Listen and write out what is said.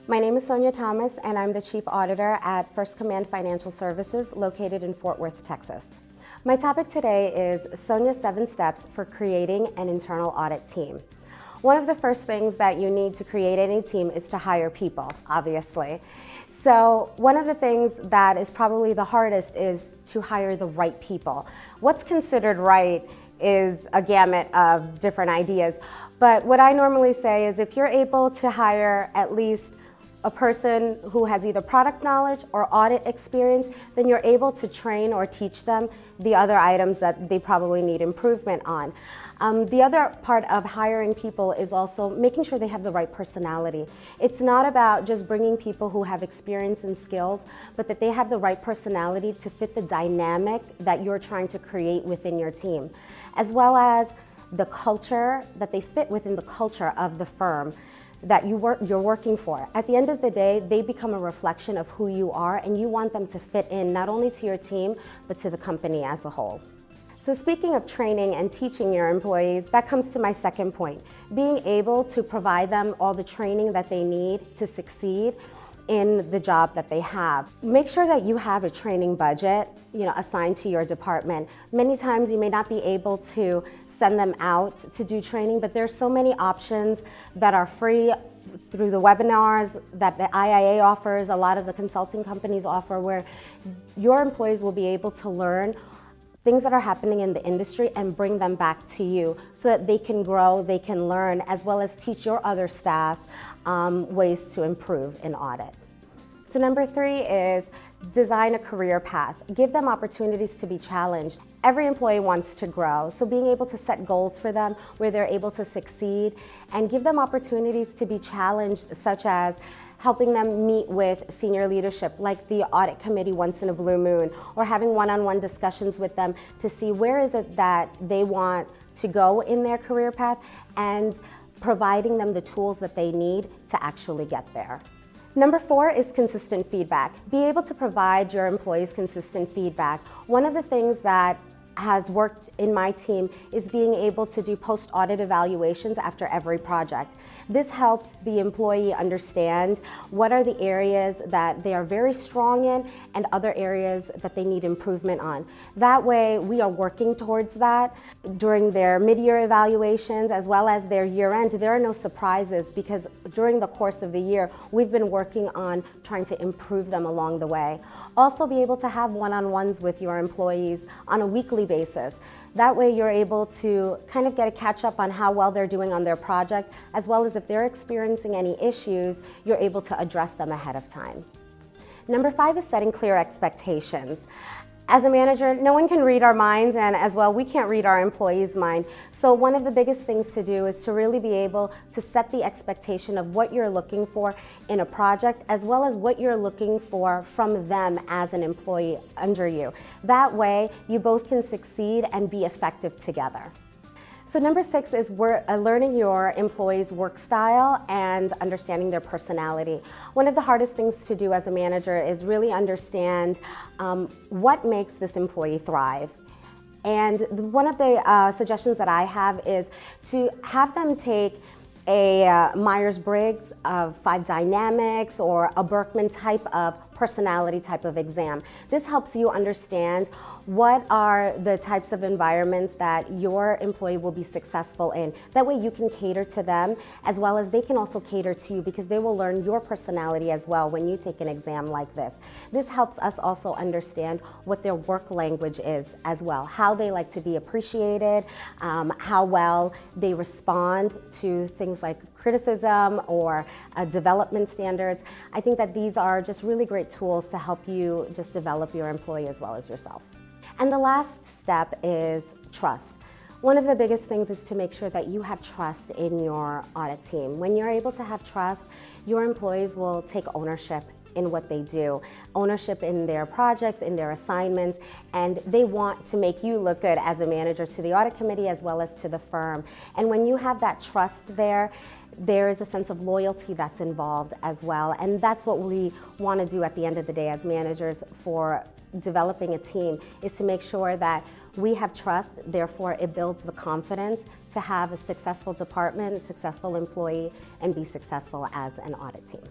My name is Sonia Thomas, and I'm the Chief Auditor at First Command Financial Services, located in Fort Worth, Texas. My topic today is Sonia's 7 steps for creating an internal audit team. One of the first things that you need to create any team is to hire people, obviously. So one of the things that is probably the hardest is to hire the right people. What's considered right is a gamut of different ideas, but what I normally say is if you're able to hire at least a person who has either product knowledge or audit experience, then you're able to train or teach them the other items that they probably need improvement on. The other part of hiring people is also making sure they have the right personality. It's not about just bringing people who have experience and skills, but that they have the right personality to fit the dynamic that you're trying to create within your team, as well as the culture, that they fit within the culture of the firm that you're working for. At the end of the day, they become a reflection of who you are, and you want them to fit in not only to your team, but to the company as a whole. So speaking of training and teaching your employees, that comes to my second point, being able to provide them all the training that they need to succeed in the job that they have. Make sure that you have a training budget, assigned to your department. Many times you may not be able to send them out to do training, but there's so many options that are free through the webinars that the IIA offers, a lot of the consulting companies offer, where your employees will be able to learn things that are happening in the industry and bring them back to you so that they can grow, they can learn, as well as teach your other staff ways to improve in audit. So number 3 is design a career path. Give them opportunities to be challenged. Every employee wants to grow, so being able to set goals for them where they're able to succeed and give them opportunities to be challenged, such as helping them meet with senior leadership, like the audit committee once in a blue moon, or having one-on-one discussions with them to see where is it that they want to go in their career path, and providing them the tools that they need to actually get there. Number 4 is consistent feedback. Be able to provide your employees consistent feedback. One of the things that has worked in my team is being able to do post-audit evaluations after every project. This helps the employee understand what are the areas that they are very strong in and other areas that they need improvement on. That way we are working towards that during their mid-year evaluations as well as their year-end. There are no surprises because during the course of the year we've been working on trying to improve them along the way. Also be able to have one-on-ones with your employees on a weekly basis. That way you're able to kind of get a catch up on how well they're doing on their project, as well as if they're experiencing any issues, you're able to address them ahead of time. Number 5 is setting clear expectations. As a manager, no one can read our minds, and as well, we can't read our employees' mind. So one of the biggest things to do is to really be able to set the expectation of what you're looking for in a project, as well as what you're looking for from them as an employee under you. That way, you both can succeed and be effective together. So number 6 is learning your employees' work style and understanding their personality. One of the hardest things to do as a manager is really understand what makes this employee thrive. And one of the suggestions that I have is to have them take a Myers-Briggs of 5 dynamics or a Berkman type of personality type of exam. This helps you understand what are the types of environments that your employee will be successful in. That way you can cater to them as well as they can also cater to you, because they will learn your personality as well when you take an exam like this. This helps us also understand what their work language is as well, how they like to be appreciated, how well they respond to things like criticism or development standards. I think that these are just really great tools to help you just develop your employee as well as yourself. And the last step is trust. One of the biggest things is to make sure that you have trust in your audit team. When you're able to have trust, your employees will take ownership in what they do, ownership in their projects, in their assignments, and they want to make you look good as a manager to the audit committee as well as to the firm. And when you have that trust there is a sense of loyalty that's involved as well, and that's what we want to do at the end of the day as managers for developing a team, is to make sure that we have trust, therefore it builds the confidence to have a successful department, a successful employee, and be successful as an audit team.